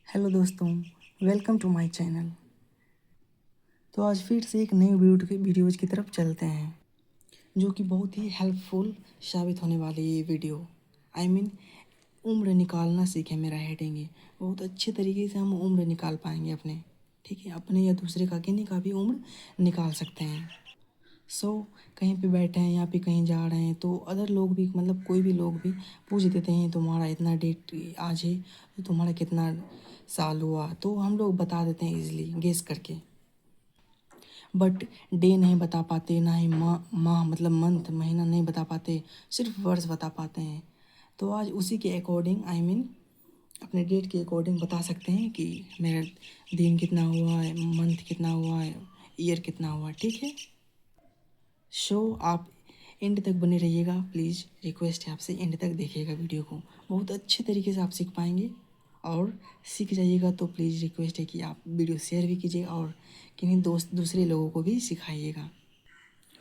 Hello दोस्तों, welcome to my channel. तो आज फिर से एक नई वीडियोज़ की तरफ चलते हैं जो कि बहुत ही हेल्पफुल साबित होने वाली ये वीडियो। आई मीन उम्र निकालना सीखें, मेरा हेडिंग है। बहुत अच्छे तरीके से हम उम्र निकाल पाएंगे अपने, ठीक है, अपने या दूसरे का किन्हीं का भी उम्र निकाल सकते हैं। कहीं पे बैठे हैं या फिर कहीं जा रहे हैं तो अदर लोग भी, मतलब कोई भी लोग भी पूछ देते हैं तुम्हारा इतना डेट आज है तो तुम्हारा कितना साल हुआ, तो हम लोग बता देते हैं इजीली गेस करके। बट डे नहीं बता पाते, ना ही माह मतलब मंथ महीना नहीं बता पाते, सिर्फ वर्ष बता पाते हैं। तो आज उसी के अकॉर्डिंग आई मीन अपने डेट के अकॉर्डिंग बता सकते हैं कि मेरा दिन कितना हुआ है, मंथ कितना हुआ है, ईयर कितना हुआ, ठीक है। आप एंड तक बने रहिएगा, प्लीज़ रिक्वेस्ट है आपसे, एंड तक देखिएगा वीडियो को, बहुत अच्छे तरीके से आप सीख पाएंगे। और सीख जाइएगा तो प्लीज़ रिक्वेस्ट है कि आप वीडियो शेयर भी कीजिएगा और किन्हीं दूसरे लोगों को भी सिखाइएगा,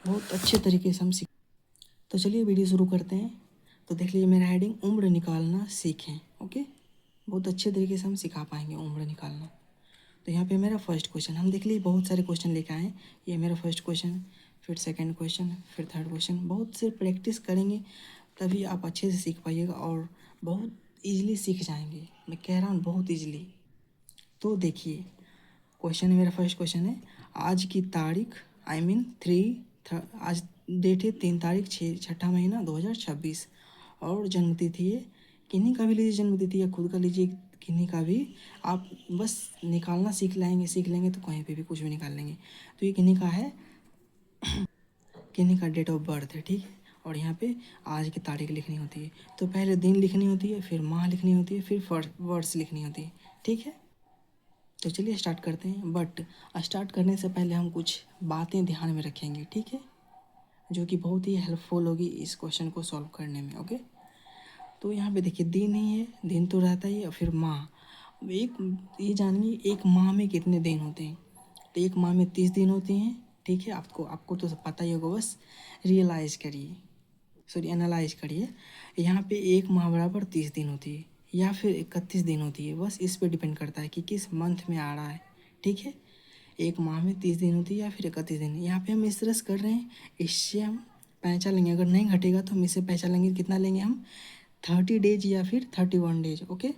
बहुत अच्छे तरीके से हम सीख। तो चलिए वीडियो शुरू करते हैं। तो देख लीजिए मेरा हेडिंग उम्र निकालना सीखें, ओके। बहुत अच्छे तरीके से हम सिखा पाएंगे उम्र निकालना। तो यहाँ पे मेरा फर्स्ट क्वेश्चन, हम देख लीजिए बहुत सारे क्वेश्चन लेके आए हैं। ये मेरा फर्स्ट क्वेश्चन, फिर सेकंड क्वेश्चन, फिर थर्ड क्वेश्चन। बहुत से प्रैक्टिस करेंगे तभी आप अच्छे से सीख पाइएगा और बहुत इजीली सीख जाएंगे, मैं कह रहा हूँ बहुत इजीली। तो देखिए क्वेश्चन, मेरा फर्स्ट क्वेश्चन है, आज की तारीख आई मीन आज डेट है 3 तारीख 6 महीना 2026 और जन्मतिथि है, किन्हीं का भी लीजिए जन्मतिथि या खुद का लीजिए, किन्हीं का भी। आप बस निकालना सीख लेंगे तो कहीं पे भी कुछ भी निकाल लेंगे। तो ये किन्हीं का है, किन्हीं का डेट ऑफ बर्थ है, ठीक है। और यहाँ पे आज की तारीख लिखनी होती है, तो पहले दिन लिखनी होती है, फिर माह लिखनी होती है, फिर वर्ष लिखनी होती है, ठीक है। तो चलिए स्टार्ट करते हैं। बट स्टार्ट करने से पहले हम कुछ बातें ध्यान में रखेंगे, ठीक है, जो कि बहुत ही हेल्पफुल होगी इस क्वेश्चन को सॉल्व करने में, ओके। तो यहाँ पे देखिए दिन ही है, दिन तो रहता ही है, फिर माह। ये जानिए एक माह में कितने दिन होते हैं। तो एक माह में 30 दिन होते हैं, ठीक है। आपको आपको तो पता ही होगा, बस रियलाइज़ करिए, सॉरी एनालाइज करिए। यहाँ पे एक माह बराबर 30 दिन होती है या फिर 31 दिन होती है, बस इस पे डिपेंड करता है कि किस मंथ में आ रहा है, ठीक है। एक माह में 30 दिन होती है या फिर 31 दिन। यहाँ पे हम इस तरह से कर रहे हैं, इससे हम पैसा लेंगे, अगर नहीं घटेगा तो हम इससे पैसा लेंगे, कितना लेंगे हम, 30 डेज या फिर 31 डेज, ओके।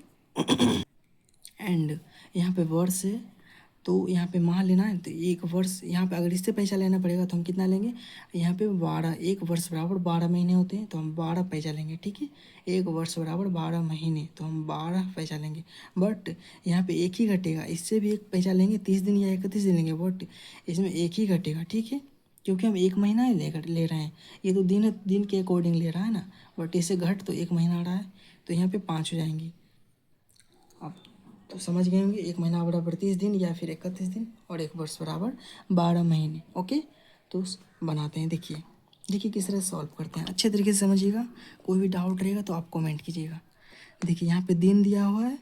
एंड यहाँ पे वर्ष है, तो यहाँ पे माह लेना है, तो एक वर्ष यहाँ पे अगर इससे पैसा लेना पड़ेगा तो हम कितना लेंगे, यहाँ पे 12, एक वर्ष बराबर 12 महीने होते हैं, तो हम 12 पैसा लेंगे, ठीक है। एक वर्ष बराबर 12 महीने, तो हम 12 पैसा लेंगे। बट यहाँ पे एक ही घटेगा, इससे भी एक पैसा लेंगे, 30 दिन या 31 दिन लेंगे, बट इसमें एक ही घटेगा, ठीक है, क्योंकि हम एक महीना ही ले रहे हैं। ये तो दिन के अकॉर्डिंग ले रहा है ना, बट इससे घट तो एक महीना आ रहा है, तो यहाँ पे 5 हो जाएंगे। आप तो समझ गए होंगे, एक महीना बराबर 30 दिन या फिर 31 दिन और एक वर्ष बराबर 12 महीने, ओके। तो बनाते हैं, देखिए देखिए किस तरह सॉल्व करते हैं, अच्छे तरीके से समझिएगा। कोई भी डाउट रहेगा तो आप कमेंट कीजिएगा। देखिए यहाँ पे दिन दिया हुआ है,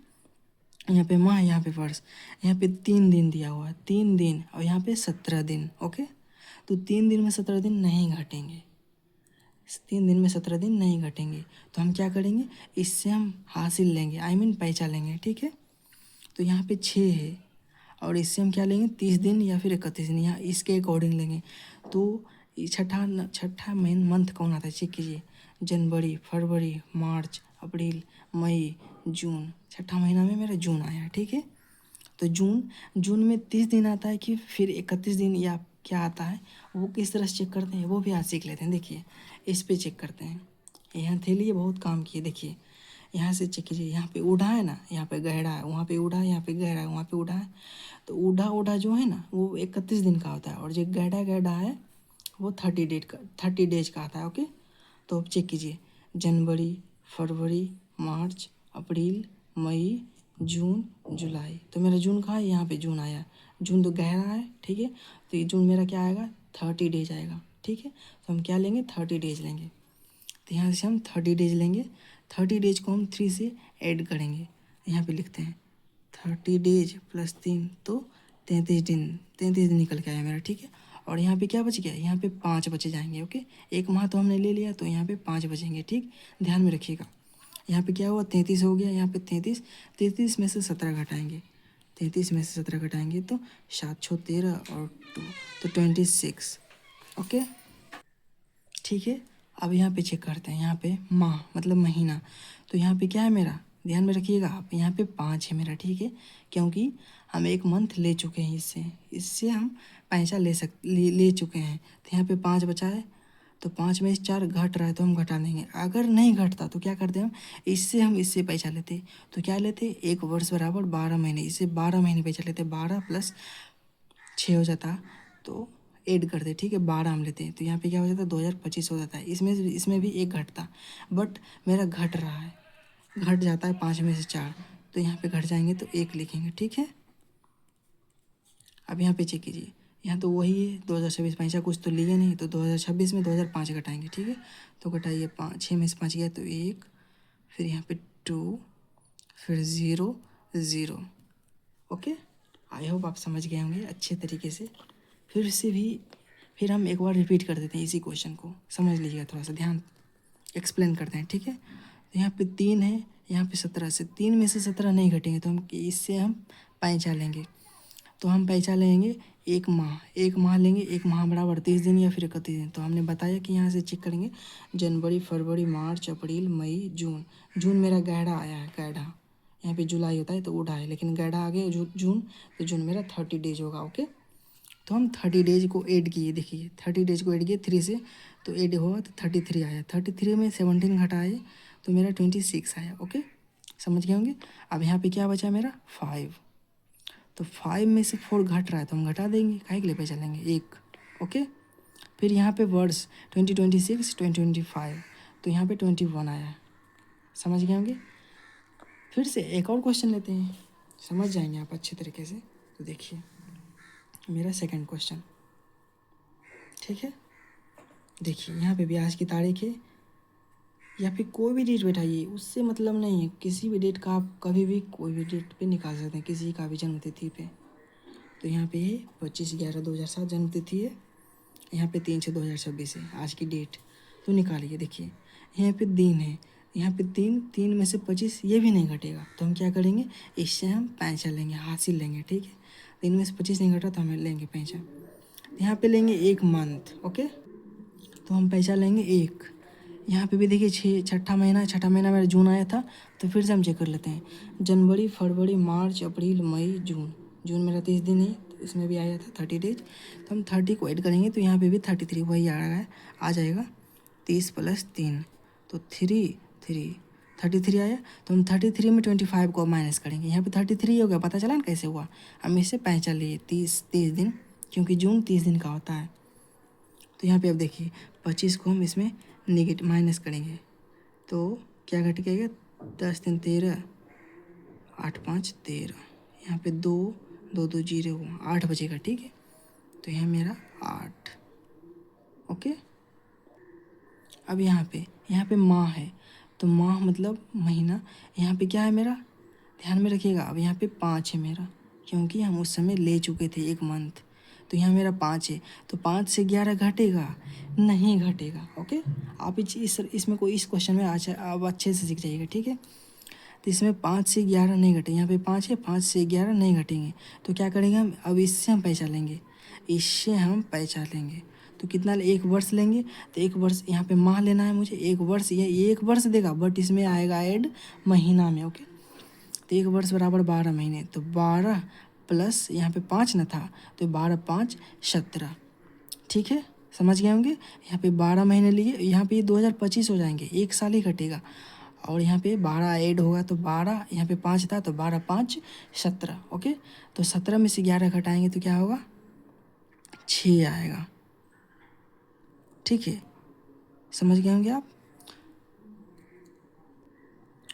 यहाँ पे माह, यहाँ पे वर्ष, यहाँ पे 3 दिन दिया हुआ है, 3 दिन, और यहाँ पे 17 दिन, ओके। तो 3 दिन में 17 दिन नहीं घटेंगे, 3 दिन में 17 दिन नहीं घटेंगे, तो हम क्या करेंगे, इससे हम हासिल लेंगे, आई मीन पैसा लेंगे, ठीक है। तो यहाँ पे 6 है और इससे हम क्या लेंगे, 30 दिन या फिर 31 दिन, यहाँ इसके अकॉर्डिंग लेंगे। तो ये छठा मेन मंथ कौन आता है, चेक कीजिए, जनवरी, फरवरी, मार्च, अप्रैल, मई, जून। छठा महीना में मेरा जून आया, ठीक है। तो जून में 30 दिन आता है कि फिर 31 दिन या क्या आता है, वो किस तरह से चेक करते हैं वो भी आज सीख लेते हैं। देखिए इस पे चेक करते हैं, यहाँ थे लिए बहुत काम किए। देखिए यहाँ से चेक कीजिए, यहाँ पे ऊढ़ा है ना, यहाँ पे गहरा है, वहाँ पे ऊढ़ा है, यहाँ पे गहरा है, वहाँ पे ऊढ़ा है। तो ऊढ़ा जो है ना वो 31 दिन का होता है, और जो गहरा गहरा है वो 30 डेज का आता है, ओके। तो अब चेक कीजिए, जनवरी, फरवरी, मार्च, अप्रैल, मई, जून, जुलाई। तो मेरा जून कहाँ है, यहाँ पे जून आया, जून तो गहरा है, ठीक है। तो ये जून मेरा क्या आएगा, 30 डेज आएगा, ठीक है। तो हम क्या लेंगे, 30 डेज लेंगे। तो यहाँ से हम 30 डेज लेंगे, 30 डेज को हम 3 से ऐड करेंगे, यहाँ पे लिखते हैं 30 डेज प्लस 3, तो 33 दिन, 33 दिन निकल के आया मेरा, ठीक है। और यहाँ पे क्या बच गया, यहाँ पे 5 बचे जाएंगे, ओके। एक माह तो हमने ले लिया, तो यहाँ पे 5 बचेंगे, ठीक, ध्यान में रखिएगा। यहाँ पे क्या हुआ 33 हो गया, यहाँ पे 33 में से 17 घटाएंगे, 33 में से 17 घटाएंगे तो 7 6 13 और 2 तो 26। ओके ठीक है। अब यहाँ पे चेक करते हैं, यहाँ पे माह मतलब महीना, तो यहाँ पे क्या है मेरा, ध्यान में रखिएगा आप, यहाँ पे 5 है मेरा, ठीक है, क्योंकि हम एक मंथ ले चुके हैं, इससे हम पैसा ले चुके हैं, तो यहाँ पे 5 बचा है, तो 5 में से 4 घट रहा है तो हम घटा देंगे, अगर नहीं घटता तो क्या करते हम इससे पैसा लेते, तो क्या लेते, एक वर्ष बराबर 12 महीने, इससे 12 महीने पैसा लेते, 12 + 6 हो जाता, तो ऐड करते, ठीक है, 12 हम लेते हैं, तो यहाँ पे क्या हो जाता है 2025 हो जाता है, इसमें भी एक घटता, बट मेरा घट रहा है, घट जाता है 5 में से 4, तो यहाँ पे घट जाएंगे तो 1 लिखेंगे, ठीक है। अब यहाँ पे चेक कीजिए, यहाँ तो वही है 2026, पैसा कुछ तो लिए नहीं, तो 2026 में 2005 घटाएंगे, ठीक है, तो घटाइए 5, 6 में से 5 गया तो 1, फिर यहाँ पे 2, फिर 0 0। ओके, आई होप आप समझ गए होंगे अच्छे तरीके से। फिर हम एक बार रिपीट कर देते हैं इसी क्वेश्चन को, समझ लीजिएगा, थोड़ा सा ध्यान एक्सप्लेन करते हैं, ठीक है। तो यहाँ पे 3 है, यहाँ पे 17 से 3 में से 17 नहीं घटेंगे, तो हम इससे हम पैंचा लेंगे, तो हम पैसा लेंगे एक माह लेंगे, एक माह बराबर 30 दिन या फिर 31 दिन, तो हमने बताया कि यहाँ से चेक करेंगे जनवरी फरवरी मार्च अप्रैल मई जून, जून मेरा गैढ़ा आया है, गैढ़ा, यहाँ पे जुलाई होता है तो उड़ा है, लेकिन गैढ़ा आ गया जून, तो जून मेरा 30 डेज होगा। ओके, तो हम 30 डेज को ऐड किए, देखिए 30 डेज को ऐड किए 3 से, तो ऐड हुआ तो 33 आया, 33 में 17 घटाए तो मेरा 26 आया। ओके, समझ गए होंगे। अब यहाँ पे क्या बचा मेरा 5, तो 5 में से 4 घट रहा है तो हम घटा देंगे, काहे के लिए पैसा लेंगे 1। ओके, फिर यहाँ पे वर्ड्स 2026 2025, तो यहाँ पे 21 आया, समझ गए होंगे। फिर से एक और क्वेश्चन लेते हैं, समझ जाएंगे आप अच्छे तरीके से। तो देखिए मेरा सेकंड क्वेश्चन, ठीक है, देखिए यहाँ पे ब्याज की तारीख है, या फिर कोई भी डेट बैठाइए, उससे मतलब नहीं है, किसी भी डेट का आप कभी भी कोई भी डेट पे निकाल सकते हैं, किसी का भी जन्मतिथि पे। तो यहाँ पे 25/11/2007 जन्मतिथि है, यहाँ पे 3/6/2026 है आज की डेट, तो निकालिए। देखिए यहाँ पे दिन है, यहाँ पे 3 में से 25 ये भी नहीं घटेगा, तो हम क्या करेंगे, इससे हम पैसा लेंगे, हासिल लेंगे, ठीक है। 3 में से 25 नहीं घटा तो हमें लेंगे पैसा, यहाँ पे लेंगे एक मंथ। ओके, तो हम पैसा लेंगे एक, यहाँ पे भी देखिए छठा महीना मेरा जून आया था, तो फिर से हम चेक कर लेते हैं, जनवरी फरवरी मार्च अप्रैल मई जून, जून मेरा 30 दिन है, तो इसमें भी आया था 30 डेज, तो हम 30 को ऐड करेंगे तो यहाँ पे भी 33 वही आ जाएगा, 30 + 3 तो 33 आया, तो हम 33 में 25 को माइनस करेंगे, यहाँ पे 33 हो गया, पता चला ना कैसे हुआ, हम इससे पैसा लिए 30 दिन, क्योंकि जून 30 दिन का होता है। तो यहाँ पे अब देखिए 25 को हम इसमें नेगेटिव माइनस करेंगे, तो क्या घट गएगा, 10 3 13, 8 5 13, यहाँ पे 2 2 2 0 8 बचेगा, ठीक है, तो यहाँ मेरा 8। ओके, अब यहाँ पे माह है, तो माह मतलब महीना, यहाँ पे क्या है मेरा, ध्यान में रखिएगा, अब यहाँ पे 5 है मेरा, क्योंकि हम उस समय ले चुके थे एक मंथ, तो यहाँ मेरा 5 है, तो 5 से 11 घटेगा, नहीं घटेगा। ओके, आप इसमें कोई इस क्वेश्चन में अच्छा आप अच्छे से सीख जाइएगा, ठीक है। तो इसमें 5 से 11 नहीं घटे, यहाँ पे 5 है, 5 से 11 नहीं घटेंगे, तो क्या करेंगे हम, अब इससे हम पैसा लेंगे, तो कितना, एक वर्ष लेंगे, तो एक वर्ष यहाँ पे माह लेना है मुझे, एक वर्ष ये एक वर्ष देगा, बट इसमें आएगा ऐड महीना में। ओके, तो एक वर्ष बराबर 12 महीने, तो 12 प्लस यहाँ पे 5 न था, तो 12 5 17, ठीक है, समझ गए होंगे। यहाँ पे 12 महीने लिए, यहाँ पे 2025 हो जाएंगे, एक साल ही कटेगा, और यहाँ पे 12 ऐड होगा, तो 12, यहाँ पे 5 था तो 12 5 17। ओके, तो 17 में से 11 घटाएंगे तो क्या होगा, 6 आएगा, ठीक है, समझ गए होंगे आप।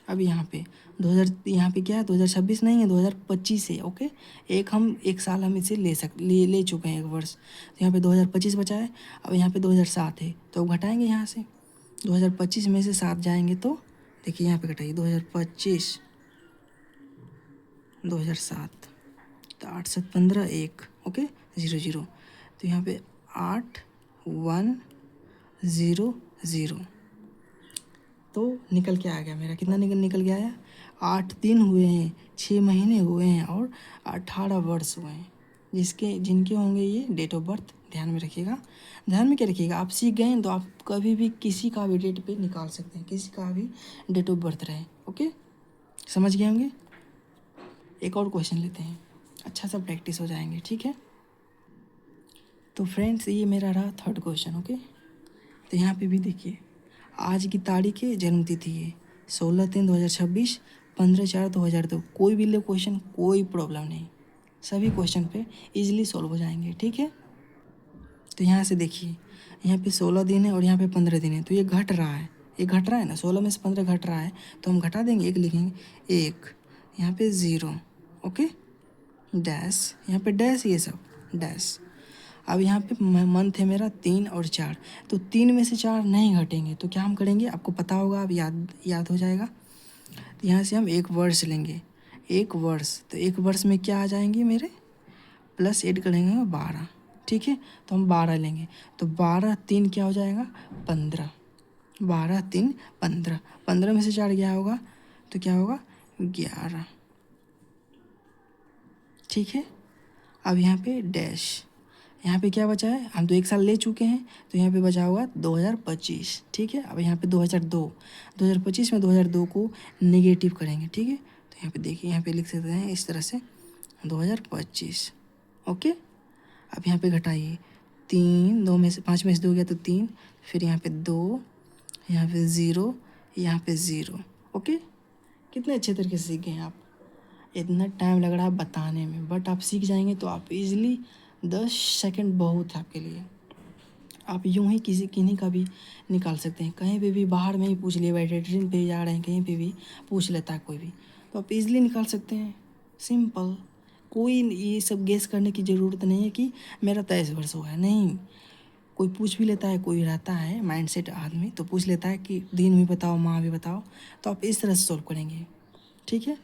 अब यहाँ पे 2000, यहाँ पे क्या है 2026 नहीं है, 2025 है। ओके, एक साल हम इसे ले चुके हैं, एक वर्ष, तो यहाँ पे 2025 बचा है। अब यहाँ पे 2007 है, तो अब घटाएंगे यहाँ से, 2025 में से 7 जाएंगे, तो देखिए यहाँ पे घटाइए 2025 2007, तो 8 7 15 1। ओके, 0 0, तो यहाँ पे 8 1 0 0, तो निकल के आ गया मेरा, कितना निकल के आया, 8 दिन हुए हैं, 6 महीने हुए हैं और 18 वर्ष हुए हैं। जिनके होंगे ये डेट ऑफ बर्थ, ध्यान में रखिएगा। ध्यान में क्या रखिएगा, आप सीख गए हैं तो आप कभी भी किसी का भी डेट पे निकाल सकते हैं, किसी का भी डेट ऑफ बर्थ रहे। ओके, समझ गए होंगे। एक और क्वेश्चन लेते हैं, अच्छा सा प्रैक्टिस हो जाएंगे, ठीक है। तो फ्रेंड्स ये मेरा रहा थर्ड क्वेश्चन। ओके, तो यहाँ पे भी देखिए, आज की तारीख है, जन्मतिथि है 16/3/2026, 15/4/2002। कोई भी ले क्वेश्चन, कोई प्रॉब्लम नहीं, सभी क्वेश्चन पे इजीली सॉल्व हो जाएंगे, ठीक है। तो यहाँ से देखिए, यहाँ पे 16 दिन है और यहाँ पे 15 दिन है, तो ये घट रहा है, ये घट रहा है ना, 16 में से 15 घट रहा है, तो हम घटा देंगे, एक लिखेंगे, एक यहाँ पे 0, ओके, डैश, यहाँ पे डैश, ये सब डैश। अब यहाँ पे मंथ है मेरा 3 और 4, तो 3 में से 4 नहीं घटेंगे, तो क्या हम करेंगे, आपको पता होगा, अब याद हो जाएगा। तो यहाँ से हम एक वर्ष लेंगे, एक वर्ष, तो एक वर्ष में क्या आ जाएंगे मेरे, प्लस ऐड करेंगे 12, ठीक है। तो हम 12 लेंगे, तो 12 3 क्या हो जाएगा, 15, 12 3 15, 15 में से 4 गया होगा, तो क्या होगा, 11, ठीक है। अब यहाँ पे डैश, यहाँ पे क्या बचा है, हम तो 1 साल ले चुके हैं, तो यहाँ पे बचा होगा 2025, ठीक है। अब यहाँ पे 2025 में 2002 को नेगेटिव करेंगे, ठीक है। तो यहाँ पे देखिए, यहाँ पे लिख सकते हैं इस तरह से 2025, ओके। अब यहाँ पे घटाइए, 3, 2 में से 5 में से 2 गया तो 3, फिर यहाँ पे 2, यहाँ पे 0, यहाँ पे 0, ओके। कितने अच्छे तरीके से सीख गए हैं आप। इतना टाइम लग रहा है बताने में, बट आप सीख जाएंगे तो आप इजीली 10 सेकंड बहुत है आपके लिए। आप यूं ही किन्हीं का भी निकाल सकते हैं, कहीं पे भी बाहर में ही पूछ लिए, बैठे ट्रेन पे जा रहे हैं, कहीं पे भी पूछ लेता है कोई भी, तो आप इजीली निकाल सकते हैं, सिंपल। कोई ये सब गेस करने की ज़रूरत नहीं है कि मेरा 23 वर्ष हुआ है, नहीं। कोई पूछ भी लेता है, कोई रहता है माइंडसेट आदमी, तो पूछ लेता है कि दिन भी बताओ, माह भी बताओ, तो आप इस तरह से सॉल्व करेंगे, ठीक है।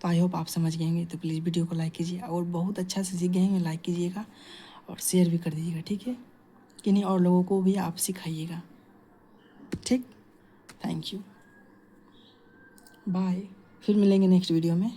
तो आई होप आप समझ गए होंगे, तो प्लीज़ वीडियो को लाइक कीजिए, और बहुत अच्छा से सीख गए हैं, लाइक कीजिएगा और शेयर भी कर दीजिएगा, ठीक है। किन्हीं और लोगों को भी आप सिखाइएगा, ठीक। थैंक यू, बाय, फिर मिलेंगे नेक्स्ट वीडियो में।